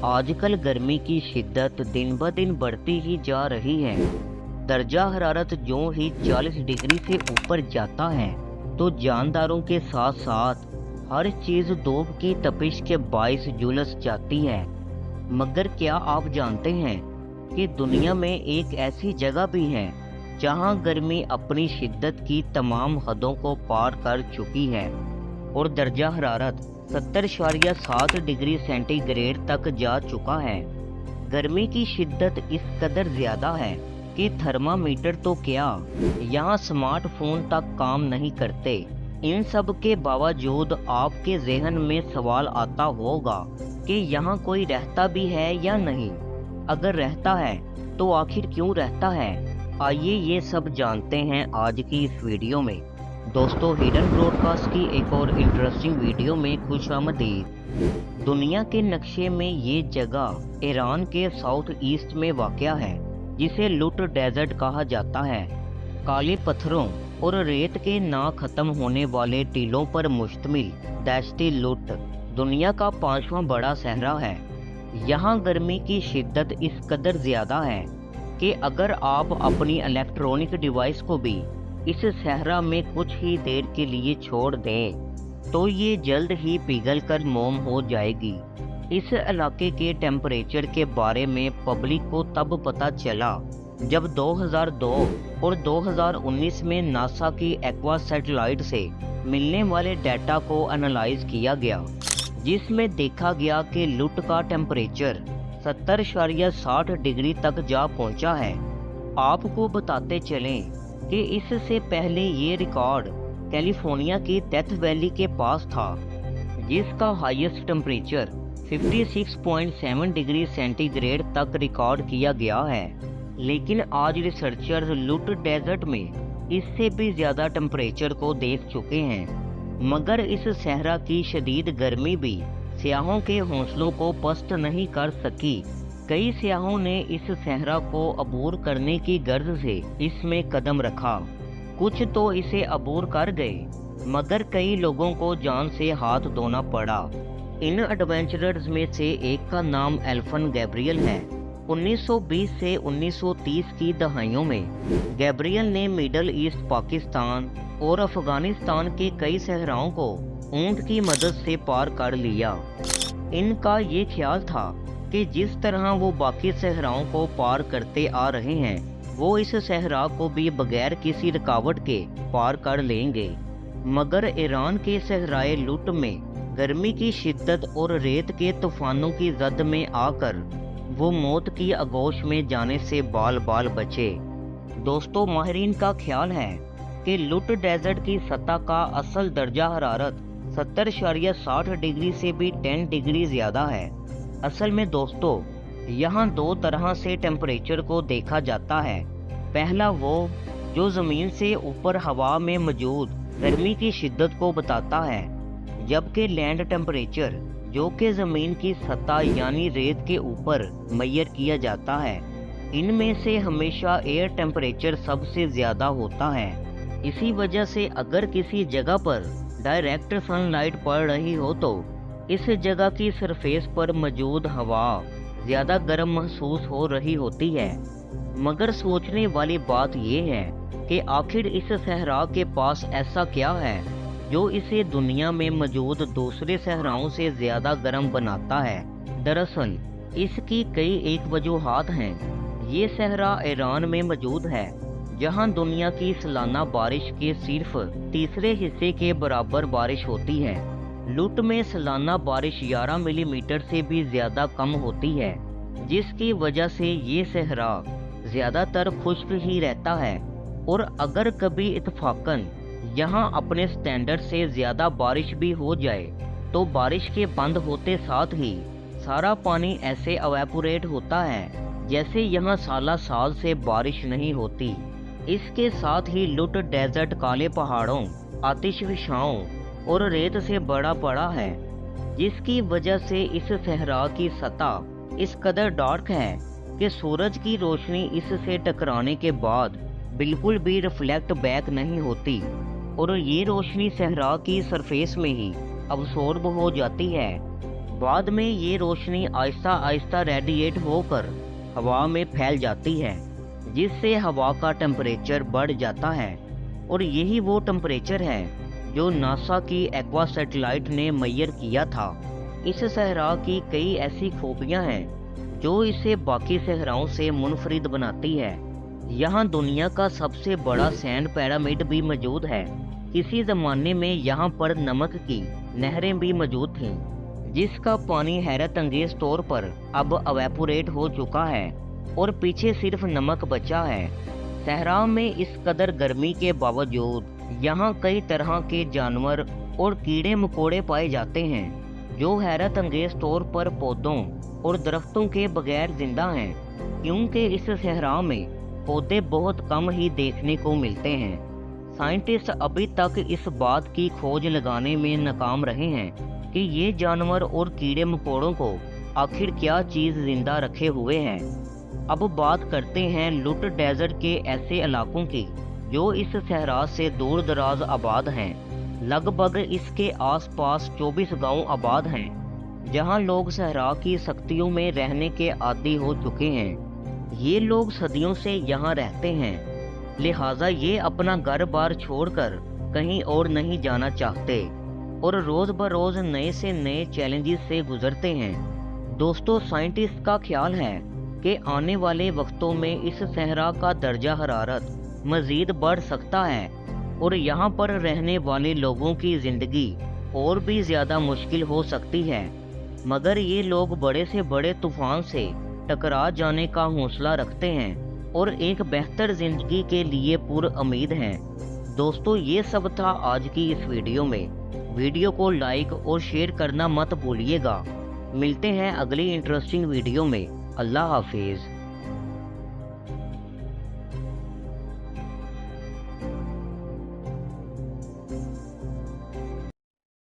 आजकल गर्मी की शिद्दत दिन ब दिन बढ़ती ही जा रही है। दर्जा हरारत जो ही 40 डिग्री से ऊपर जाता है तो जानदारों के साथ साथ हर चीज़ धूप की तपिश के बाइस झुलस जाती है। मगर क्या आप जानते हैं कि दुनिया में एक ऐसी जगह भी है जहां गर्मी अपनी शिद्दत की तमाम हदों को पार कर चुकी है और दर्जा हरारत 70.7 डिग्री सेंटीग्रेड तक जा चुका है। गर्मी की शिद्दत इस कदर ज़्यादा है कि थर्मामीटर तो क्या, यहाँ स्मार्टफोन तक काम नहीं करते। इन सब के बावजूद आपके जहन में सवाल आता होगा कि यहाँ कोई रहता भी है या नहीं। अगर रहता है तो आखिर क्यों रहता है? आइए ये सब जानते हैं आज की इस वीडियो में। दोस्तों, हिडन ब्रॉडकास्ट की एक और इंटरेस्टिंग वीडियो में खुशामदीद। दुनिया के नक्शे में ये जगह ईरान के साउथ ईस्ट में वाक़या है, जिसे लुट डेजर्ट कहा जाता है। काले पत्थरों और रेत के ना ख़त्म होने वाले टीलों पर मुश्तमिल दहशती लुट दुनिया का 5वां बड़ा सहरा है। यहाँ गर्मी की शिद्दत इस कदर ज़्यादा है कि अगर आप अपनी इलेक्ट्रॉनिक डिवाइस को भी इस सहरा में कुछ ही देर के लिए छोड़ दें तो ये जल्द ही पिघल कर मोम हो जाएगी। इस इलाके के टेम्परेचर के बारे में पब्लिक को तब पता चला जब 2002 और 2019 में नासा की एक्वा सैटेलाइट से मिलने वाले डाटा को एनालाइज किया गया, जिसमें देखा गया कि लुट का टेम्परेचर 70.60 डिग्री तक जा पहुंचा है। आपको बताते चलें कि इससे पहले ये रिकॉर्ड कैलिफोर्निया की डेथ वैली के पास था, जिसका हाईएस्ट टेम्परेचर 56.7 डिग्री सेंटीग्रेड तक रिकॉर्ड किया गया है। लेकिन आज रिसर्चर्स लुट डेजर्ट में इससे भी ज़्यादा टेम्परेचर को देख चुके हैं। मगर इस सहरा की शदीद गर्मी भी सियाहों के हौसलों को पस्त नहीं कर सकी। कई सियाहों ने इस सहरा को अबूर करने की गर्ज से इसमें कदम रखा। कुछ तो इसे अबूर कर गए, मगर कई लोगों को जान से हाथ धोना पड़ा। इन एडवेंचरर्स में से एक का नाम एल्फन गैब्रियल है। 1920 से 1930 की दहाइयों में गैब्रियल ने मिडल ईस्ट, पाकिस्तान और अफगानिस्तान के कई सहराओं को ऊंट की मदद से पार कर लिया। इनका ये ख्याल था कि जिस तरह वो बाकी सहराओं को पार करते आ रहे हैं, वो इस सहरा को भी बगैर किसी रुकावट के पार कर लेंगे। मगर ईरान के सहराए लुट में गर्मी की शिद्दत और रेत के तूफानों की जद में आकर वो मौत की आगोश में जाने से बाल बाल बचे। दोस्तों, माहिरीन का ख्याल है कि लुट डेजर्ट की सतह का असल दर्जा हरारत 70.60 डिग्री से भी 10 डिग्री ज़्यादा है। असल में दोस्तों, यहाँ दो तरह से टेम्परेचर को देखा जाता है। पहला वो जो ज़मीन से ऊपर हवा में मौजूद गर्मी की शिद्दत को बताता है, जबकि लैंड टेम्परेचर जो कि ज़मीन की सतह यानी रेत के ऊपर मैयर किया जाता है। इनमें से हमेशा एयर टेम्परेचर सबसे ज़्यादा होता है। इसी वजह से अगर किसी जगह पर डायरेक्ट सनलाइट पड़ रही हो तो इस जगह की सरफेस पर मौजूद हवा ज़्यादा गर्म महसूस हो रही होती है। मगर सोचने वाली बात यह है कि आखिर इस सहरा के पास ऐसा क्या है जो इसे दुनिया में मौजूद दूसरे सहराओं से ज़्यादा गर्म बनाता है। दरअसल इसकी कई एक वजूहात हैं। ये सहरा ईरान में मौजूद है, जहां दुनिया की सालाना बारिश के सिर्फ तीसरे हिस्से के बराबर बारिश होती है। लुट में सालाना बारिश 11 मिलीमीटर से भी ज़्यादा कम होती है, जिसकी वजह से ये सहरा ज़्यादातर खुश्क ही रहता है। और अगर कभी इत्तफाकन यहाँ अपने स्टैंडर्ड से ज़्यादा बारिश भी हो जाए तो बारिश के बंद होते साथ ही सारा पानी ऐसे एवेपोरेट होता है जैसे यहाँ साला साल से बारिश नहीं होती। इसके साथ ही लुट डेजर्ट काले पहाड़ों, आतिशफशाओं और रेत से बड़ा पड़ा है, जिसकी वजह से इस सहरा की सतह इस कदर डार्क है कि सूरज की रोशनी इससे टकराने के बाद बिल्कुल भी रिफ्लेक्ट बैक नहीं होती और ये रोशनी सहरा की सरफेस में ही अब्सॉर्ब हो जाती है। बाद में ये रोशनी आहिस्ता आहिस्ता रेडिएट होकर हवा में फैल जाती है, जिससे हवा का टेम्परेचर बढ़ जाता है। और यही वो टेम्परेचर है जो नासा की एक्वा सैटेलाइट ने मेजर किया था। इस सहरा की कई ऐसी खूबियां हैं जो इसे बाकी सहराओं से मुनफरिद बनाती है। यहाँ दुनिया का सबसे बड़ा सैंड पिरामिड भी मौजूद है। किसी ज़माने में यहाँ पर नमक की नहरें भी मौजूद थीं, जिसका पानी हैरत अंगेज तौर पर अब एवेपोरेट हो चुका है और पीछे सिर्फ नमक बचा है। सहरा में इस कदर गर्मी के बावजूद यहाँ कई तरह के जानवर और कीड़े मकोड़े पाए जाते हैं, जो हैरत अंगेज तौर पर पौधों और दरख्तों के बगैर जिंदा हैं, क्योंकि इस सहरा में पौधे बहुत कम ही देखने को मिलते हैं। साइंटिस्ट अभी तक इस बात की खोज लगाने में नाकाम रहे हैं कि ये जानवर और कीड़े मकोड़ों को आखिर क्या चीज़ जिंदा रखे हुए हैं। अब बात करते हैं लुट डेजर्ट के ऐसे इलाकों की जो इस सहरा से दूर दराज आबाद हैं। लगभग इसके आसपास 24 गांव आबाद हैं, जहां लोग सहरा की सख्तियों में रहने के आदी हो चुके हैं। ये लोग सदियों से यहाँ रहते हैं, लिहाजा ये अपना घर बार छोड़कर कहीं और नहीं जाना चाहते और रोज़ बरोज़ नए से नए चैलेंजेस से गुजरते हैं। दोस्तों, साइंटिस्ट का ख्याल है कि आने वाले वक्तों में इस सहरा का दर्जा हरारत मज़ीद बढ़ सकता है और यहाँ पर रहने वाले लोगों की ज़िंदगी और भी ज़्यादा मुश्किल हो सकती है, मगर ये लोग बड़े से बड़े तूफ़ान से टकरा जाने का हौसला रखते हैं और एक बेहतर ज़िंदगी के लिए पुरउम्मीद हैं। दोस्तों, ये सब था आज की इस वीडियो में। वीडियो को लाइक और शेयर करना मत भूलिएगा। मिलते हैं अगली इंटरेस्टिंग वीडियो में। अल्लाह हाफिज़।